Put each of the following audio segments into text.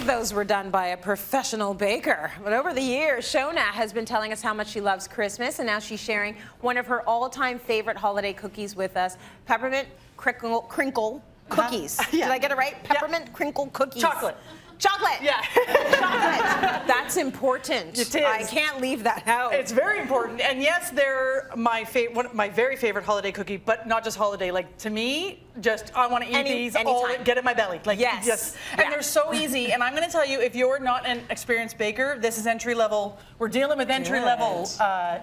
those were done by a professional baker. But over the years, Shoana has been telling us how much she loves Christmas, and now she's sharing one of her all-time favorite holiday cookies with us, peppermint crinkle cookies. Yeah. Did I get it right? Peppermint crinkle cookies. Chocolate. Chocolate. Yeah. Chocolate. That's important. It is. I can't leave that out. It's very important, and yes, they're my very favorite holiday cookie, but not just holiday. Like, to me, just I want to eat these all, get in my belly. Like, yes. And they're so easy. And I'm going to tell you, if you're not an experienced baker, this is entry level. We're dealing with entry level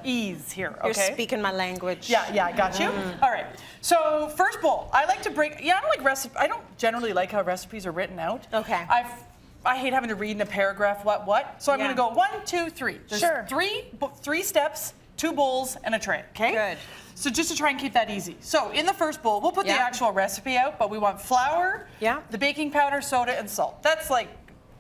ease here. Okay. You're speaking my language. Yeah, I got you. All right. So first bowl, I like to break. Yeah, I don't like recipe. I don't generally like how recipes are written out. Okay. I hate having to read in a paragraph what. So I'm going to go 1, 2, 3. There's three steps, 2 bowls, and a tray. Okay. Good. So just to try and keep that easy. So in the first bowl, we'll put the actual recipe out, but we want flour, the baking powder, soda, and salt. That's like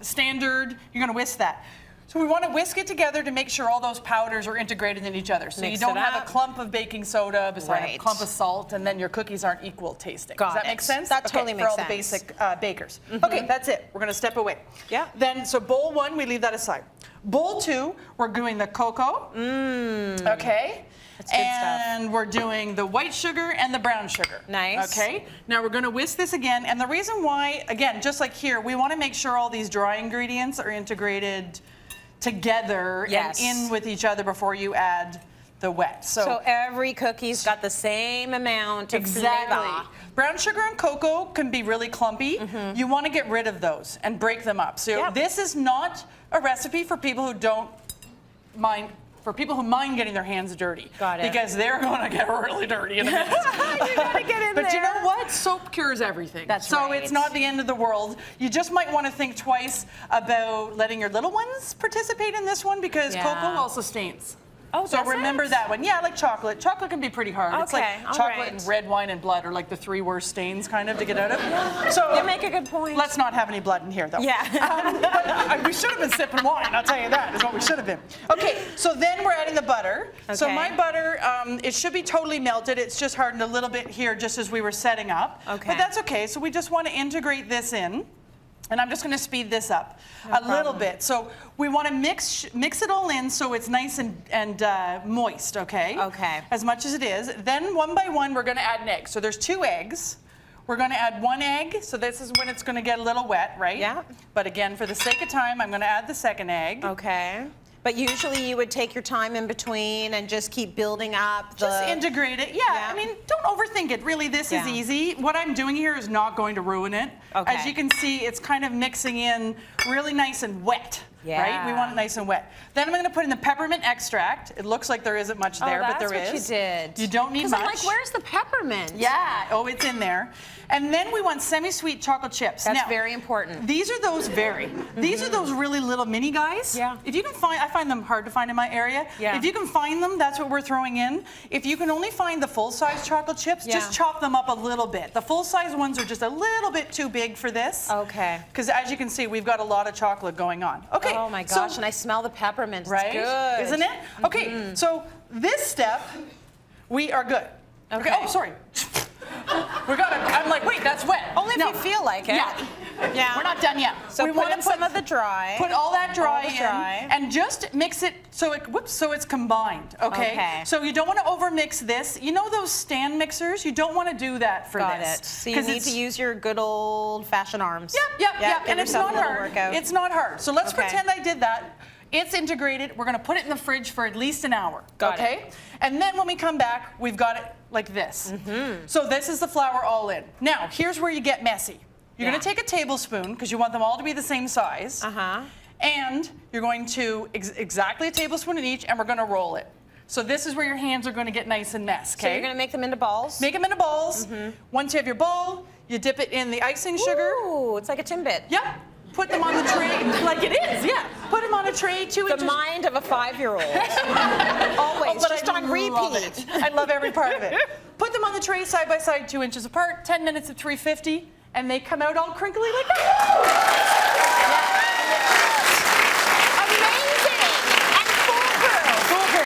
standard. You're going to whisk that. So we want to whisk it together to make sure all those powders are integrated in each other. So you don't have a clump of baking soda beside a clump of salt, and then your cookies aren't equal tasting. Does that make sense? That totally makes sense. For all the basic bakers. Okay, that's it. We're going to step away. Yeah. Then, so bowl 1, we leave that aside. Bowl 2, we're doing the cocoa. Okay. That's good stuff. And we're doing the white sugar and the brown sugar. Nice. Okay. Now we're going to whisk this again. And the reason why, again, just like here, we want to make sure all these dry ingredients are integrated together and in with each other before you add the wet. So every cookie's got the same amount of flavor. Brown sugar and cocoa can be really clumpy. You want to get rid of those and break them up. So this is not a recipe for people who don't mind. For people who mind getting their hands dirty. Got it. Because they're going to get really dirty in a minute. You got to get in there. But you know what? Soap cures everything. That's so right. it's not the end of the world. You just might want to think twice about letting your little ones participate in this one, because cocoa also stains. Oh, so remember that one. Yeah, like chocolate. Chocolate can be pretty hard. It's like chocolate and red wine and blood are like the 3 worst stains kind of to get out of. So you make a good point. Let's not have any blood in here though. Yeah. But we should have been sipping wine, I'll tell you that, is what we should have been. Okay, so then we're adding the butter. Okay. So my butter, it should be totally melted. It's just hardened a little bit here just as we were setting up. Okay. But that's okay. So we just want to integrate this in. And I'm just going to speed this up a little bit. So we want to mix it all in so it's nice and moist, okay? Okay. As much as it is. Then one by one, we're going to add an egg. So there's 2 eggs. We're going to add 1 egg. So this is when it's going to get a little wet, right? Yeah. But again, for the sake of time, I'm going to add the 2nd egg. Okay. But usually you would take your time in between and just keep building up the... Just integrate it. Yeah, I mean, don't overthink it. Really, this is easy. What I'm doing here is not going to ruin it. Okay. As you can see, it's kind of mixing in really nice and wet. Yeah. Right? We want it nice and wet. Then I'm going to put in the peppermint extract. It looks like there isn't much there, but there is. That's what you did. You don't need much. I'm like, where's the peppermint? Yeah. Oh, it's in there. And then we want semi-sweet chocolate chips. That's now, very important. These are those these are those really little mini guys. Yeah. If you can find, I find them hard to find in my area. Yeah. If you can find them, that's what we're throwing in. If you can only find the full-size chocolate chips, just chop them up a little bit. The full-size ones are just a little bit too big for this. Okay. Because as you can see, we've got a lot of chocolate going on. Okay. Oh my gosh, and I smell the peppermint. Right? It's good. Isn't it? Okay, so this step, we are good. Okay. Oh, sorry. I'm like, wait, that's wet. Only if you feel like it. Yeah. We're not done yet. So we want to put some of the dry. Put all that dry in and just mix it so it's combined. Okay. So you don't want to overmix this. You know those stand mixers? You don't want to do that for this. Got it. So you need to use your good old-fashioned arms. Yep. And it's not hard. It's not hard. So let's pretend I did that. It's integrated. We're going to put it in the fridge for at least an hour. Got it. And then when we come back, we've got it like this. So this is the flour all in. Now, here's where you get messy. You're going to take a tablespoon, because you want them all to be the same size. And you're going to, exactly a tablespoon in each, and we're going to roll it. So this is where your hands are going to get nice and messy. Okay? So you're going to make them into balls? Make them into balls. Once you have your ball, you dip it in the icing sugar. Ooh, it's like a Timbit. Yep. Put them on the tray, like it is, Put them on a tray, 2 inches. The mind of a 5-year-old. Always, just on repeat. I love every part of it. Put them on the tray side by side, 2 inches apart, 10 minutes at 350, and they come out all crinkly like that.